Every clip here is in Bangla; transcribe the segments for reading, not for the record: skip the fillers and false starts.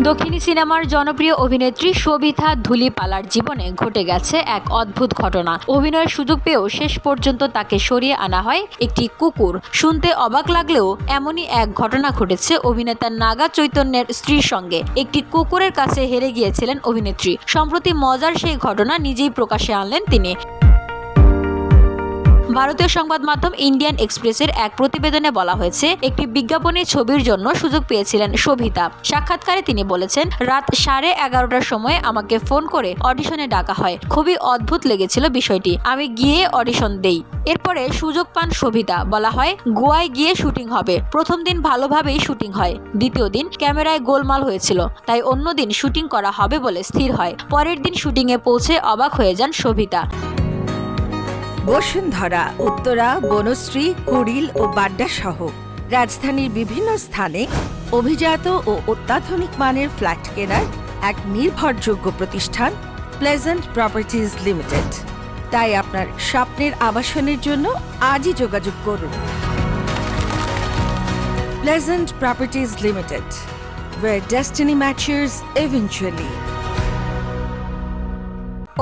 দক্ষিণী সিনেমার জনপ্রিয় অভিনেত্রী শোভিতা ধুলিপালার জীবনে ঘটে গেছে এক অদ্ভুত ঘটনা। অভিনয়ের সুযোগ পেয়েও শেষ পর্যন্ত তাকে সরিয়ে আনা হয় একটি কুকুর। শুনতে অবাক লাগলেও এমনই এক ঘটনা ঘটেছে অভিনেতা নাগা চৈতন্যের স্ত্রীর সঙ্গে। একটি কুকুরের কাছে হেরে গিয়েছিলেন অভিনেত্রী। সম্প্রতি মজার সেই ঘটনা নিজেই প্রকাশ্যে আনলেন তিনি। ভারতীয় সংবাদ মাধ্যম ইন্ডিয়ান এক্সপ্রেসের এক প্রতিবেদনে বলা হয়েছে, একটি বিজ্ঞাপনী ছবির জন্য সুযোগ পেয়েছিলেন শোভিতা। সাক্ষাৎকারে তিনি বলেছেন, রাত 11:30টার সময় আমাকে ফোন করে অডিশনে ডাকা হয়। খুবই অদ্ভুত লেগেছিল বিষয়টি। আমি গিয়ে অডিশন দেই। এরপরে সুযোগ পান শোভিতা। বলা হয় গোয়ায় গিয়ে শুটিং হবে। প্রথম দিন ভালোভাবেই শুটিং হয়। দ্বিতীয় দিন ক্যামেরায় গোলমাল হয়েছিল, তাই অন্য দিন শুটিং করা হবে বলে স্থির হয়। পরের দিন শুটিংয়ে পৌঁছে অবাক হয়ে যান শোভিতা। বসুন্ধরা, উত্তরা, বনশ্রী, কুড়িল ও বাড্ডা সহ রাজধানীর বিভিন্ন স্থানে অভিজাত ও অত্যাধুনিক মানের ফ্ল্যাট কেনার এক নির্ভরযোগ্য প্রতিষ্ঠান প্লেজেন্ট প্রপার্টিজ লিমিটেড। তাই আপনার স্বপ্নের আবাসনের জন্য আজই যোগাযোগ করুন। Pleasant properties limited, where destiny matches eventually.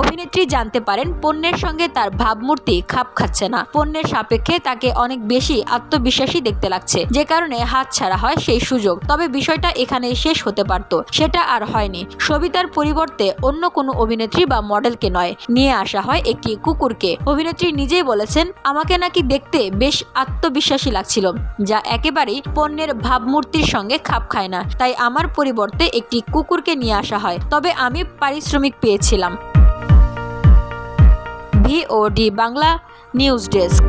অভিনেত্রী জানতে পারেন পণ্যের সঙ্গে তার ভাবমূর্তি খাপ খাচ্ছে না। পণ্যের সাপেক্ষে তাকে অনেক বেশি আত্মবিশ্বাসী দেখতে লাগছে, যে কারণে হাতছাড়া হয় সেই সুযোগ। তবে বিষয়টা এখানে শেষ হতে পারত, সেটা আর হয়নি। সবিতার পরিবর্তে অন্য কোনো অভিনেত্রী বা মডেলকে নয়, নিয়ে আসা হয় একটি কুকুরকে। অভিনেত্রী নিজেই বলেছেন, আমাকে নাকি দেখতে বেশ আত্মবিশ্বাসী লাগছিল, যা একেবারেই পণ্যের ভাবমূর্তির সঙ্গে খাপ খায় না। তাই আমার পরিবর্তে একটি কুকুরকে নিয়ে আসা হয়। তবে আমি পারিশ্রমিক পেয়েছিলাম। VOD Bangla news desk.